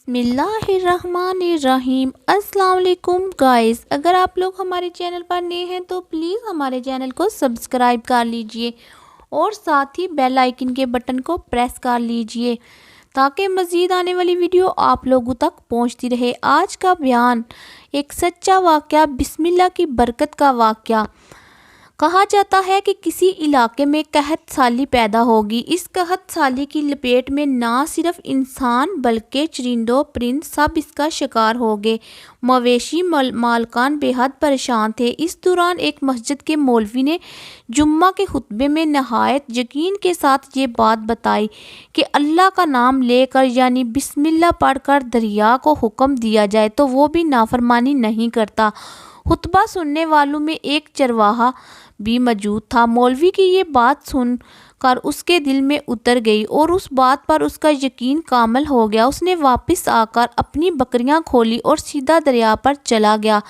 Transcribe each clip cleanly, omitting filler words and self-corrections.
बिस्मिल्लाहिर्रहमानिर्रहीम। अस्सलाम वालेकुम गाइस, अगर आप लोग हमारे चैनल पर नए हैं तो प्लीज़ हमारे चैनल को सब्सक्राइब कर लीजिए और साथ ही बेल आइकन के बटन को प्रेस कर लीजिए ताकि मज़ीद आने वाली वीडियो आप लोगों तक पहुंचती रहे। आज का बयान एक सच्चा वाक़या, बिस्मिल्लाह की बरकत का वाक़या। कहा जाता है कि किसी इलाके में कहत साली पैदा होगी। इस कहत साली की लपेट में ना सिर्फ इंसान बल्कि चरिंदों परिंद सब इसका शिकार हो गए। मवेशी मालकान बेहद परेशान थे। इस दौरान एक मस्जिद के मौलवी ने जुम्मा के खुतबे में नहायत यकीन के साथ ये बात बताई कि अल्लाह का नाम लेकर यानी बिस्मिल्लाह पढ़कर दरिया को हुक्म दिया जाए तो वो भी नाफरमानी नहीं करता। खुतबा सुनने वालों में एक चरवाहा भी मौजूद था। मौलवी की ये बात सुनकर उसके दिल में उतर गई और उस बात पर उसका यकीन कामिल हो गया। उसने वापस आकर अपनी बकरियां खोली और सीधा दरिया पर चला गया।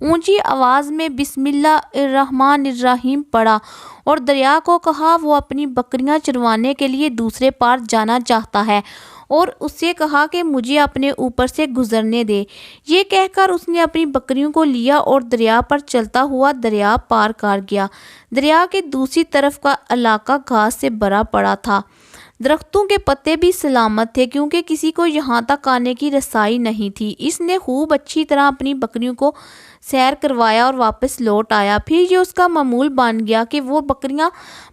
ऊंची आवाज़ में बिस्मिल्लाहिर्रहमानिर्रहीम पढ़ा और दरिया को कहा वो अपनी बकरियां चरवाने के लिए दूसरे पार जाना चाहता है और उससे कहा कि मुझे अपने ऊपर से गुजरने दे। ये कहकर उसने अपनी बकरियों को लिया और दरिया पर चलता हुआ दरिया पार कर गया। दरिया के दूसरी तरफ का इलाका घास से भरा पड़ा था। दरख्तों के पत्ते भी सलामत थे क्योंकि किसी को यहाँ तक आने की रसाई नहीं थी। इसने खूब अच्छी तरह अपनी बकरियों को सैर करवाया और वापस लौट आया। फिर ये उसका मामूल बन गया कि वो बकरियां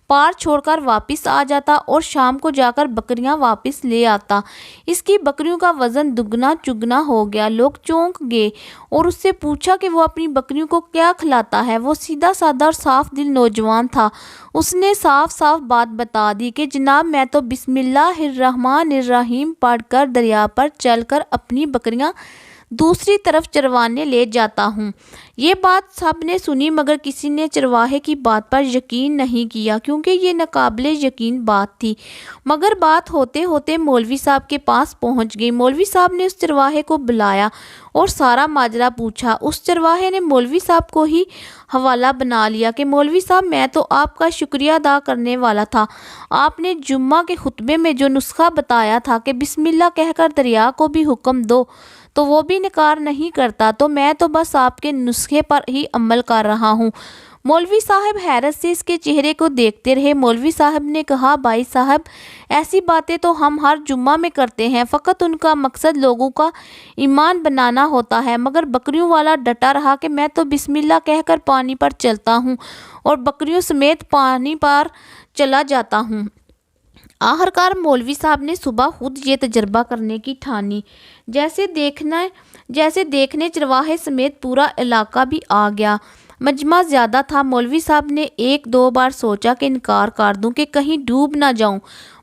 पार छोड़कर वापस आ जाता और शाम को जाकर बकरियां वापस ले आता। इसकी बकरियों का वज़न दुगना चुगना हो गया। लोग चौंक गए और उससे पूछा कि वो अपनी बकरियों को क्या खिलाता है। वो सीधा साधा और साफ दिल नौजवान था। उसने साफ साफ बात बता दी कि जनाब, मैं तो बिस्मिल्लाहिर्रहमानिर्रहीम पढ़कर दरिया पर चलकर अपनी बकरियां दूसरी तरफ चरवाने ले जाता हूँ। ये बात सब ने सुनी मगर किसी ने चरवाहे की बात पर यकीन नहीं किया क्योंकि ये नाकाबिले यकीन बात थी। मगर बात होते होते मौलवी साहब के पास पहुँच गई। मौलवी साहब ने उस चरवाहे को बुलाया और सारा माजरा पूछा। उस चरवाहे ने मौलवी साहब को ही हवाला बना लिया कि मौलवी साहब, मैं तो आपका शुक्रिया अदा करने वाला था। आपने जुम्मा के खुतबे में जो नुस्खा बताया था कि बिस्मिल्लाह कहकर दरिया को भी हुक्म दो तो वो भी इनकार नहीं करता, तो मैं तो बस आपके नुस्खे पर ही अमल कर रहा हूँ। मौलवी साहब हैरत से इसके चेहरे को देखते रहे। मौलवी साहब ने कहा, भाई साहब, ऐसी बातें तो हम हर जुम्मा में करते हैं, फ़कत उनका मकसद लोगों का ईमान बनाना होता है। मगर बकरियों वाला डटा रहा कि मैं तो बिस्मिल्लाह कहकर पानी पर चलता हूँ और बकरियों समेत पानी पर चला जाता हूँ। आखिरकार मौलवी साहब ने सुबह खुद ये तजर्बा करने की ठानी। जैसे देखने चरवाहे समेत पूरा इलाका भी आ गया। मजमा ज़्यादा था। मौलवी साहब ने एक दो बार सोचा कि इनकार कर दूं कि कहीं डूब ना जाऊं,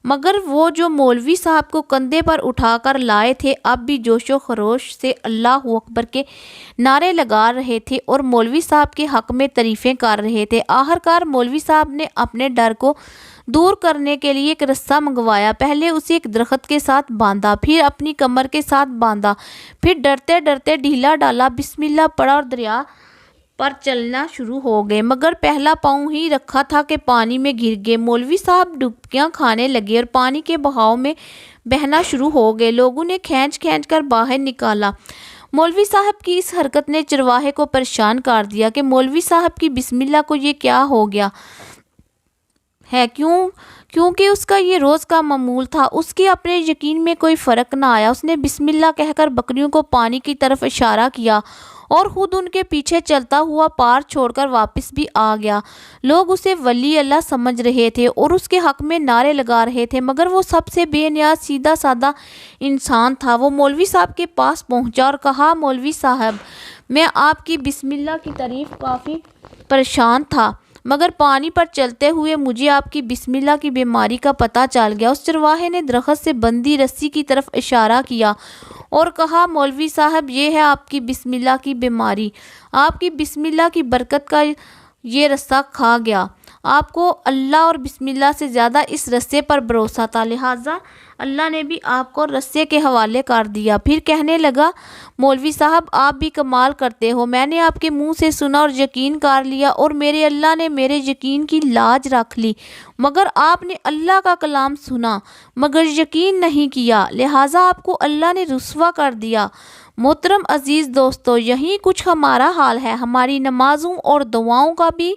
मगर वो जो मौलवी साहब को कंधे पर उठाकर लाए थे अब भी जोशो खरोश से अल्लाह अकबर के नारे लगा रहे थे और मौलवी साहब के हक में तारीफ़ें कर रहे थे। आखिरकार मौलवी साहब ने अपने डर को दूर करने के लिए एक रस्सा मंगवाया। पहले उसे एक दरख्त के साथ बांधा, फिर अपनी कमर के साथ बांधा, फिर डरते डरते ढीला डाला, बिस्मिल्लाह पढ़ा और दरिया पर चलना शुरू हो गए। मगर पहला पाँव ही रखा था कि पानी में गिर गए। मौलवी साहब डुबकियां खाने लगे और पानी के बहाव में बहना शुरू हो गए। लोगों ने खींच खींच कर बाहर निकाला। मौलवी साहब की इस हरकत ने चरवाहे को परेशान कर दिया कि मौलवी साहब की बिस्मिल्लाह को ये क्या हो गया है, क्योंकि उसका ये रोज़ का मामूल था। उसके अपने यकीन में कोई फ़र्क ना आया। उसने बिस्मिल्लाह कहकर बकरियों को पानी की तरफ इशारा किया और ख़ुद उनके पीछे चलता हुआ पार छोड़कर वापस भी आ गया। लोग उसे वली अल्लाह समझ रहे थे और उसके हक़ में नारे लगा रहे थे, मगर वो सबसे बेनियाज सीधा सादा इंसान था। वो मौलवी साहब के पास पहुंचा और कहा, मौलवी साहब, मैं आपकी बिस्मिल्लाह की तारीफ़ काफ़ी परेशान था, मगर पानी पर चलते हुए मुझे आपकी बिस्मिल्लाह की बीमारी का पता चल गया। उस चरवाहे ने दरख्त से बंधी रस्सी की तरफ इशारा किया और कहा, मौलवी साहब, ये है आपकी बिस्मिल्लाह की बीमारी। आपकी बिस्मिल्लाह की बरकत का ये रस्सा खा गया। आपको अल्लाह और बिस्मिल्लाह से ज़्यादा इस रस्से पर भरोसा था, लिहाजा اللہ نے بھی آپ کو رسے کے حوالے کر دیا۔ پھر کہنے لگا مولوی صاحب آپ بھی کمال کرتے ہو، میں نے آپ کے منہ سے سنا اور یقین کر لیا اور میرے اللہ نے میرے یقین کی لاج رکھ لی، مگر آپ نے اللہ کا کلام سنا مگر یقین نہیں کیا، لہٰذا آپ کو اللہ نے رسوا کر دیا۔ محترم عزیز دوستو، یہی کچھ ہمارا حال ہے، ہماری نمازوں اور دعاؤں کا بھی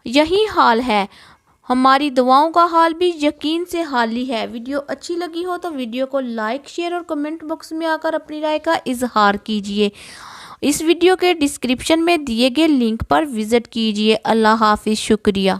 یہی حال ہے، ہماری دعاؤں کا حال بھی یقین سے خالی ہے۔ ویڈیو اچھی لگی ہو تو ویڈیو کو لائک، شیئر اور کمنٹ باکس میں آ کر اپنی رائے کا اظہار کیجیے۔ اس ویڈیو کے ڈسکرپشن میں دیے گئے لنک پر وزٹ کیجیے۔ اللہ حافظ، شکریہ۔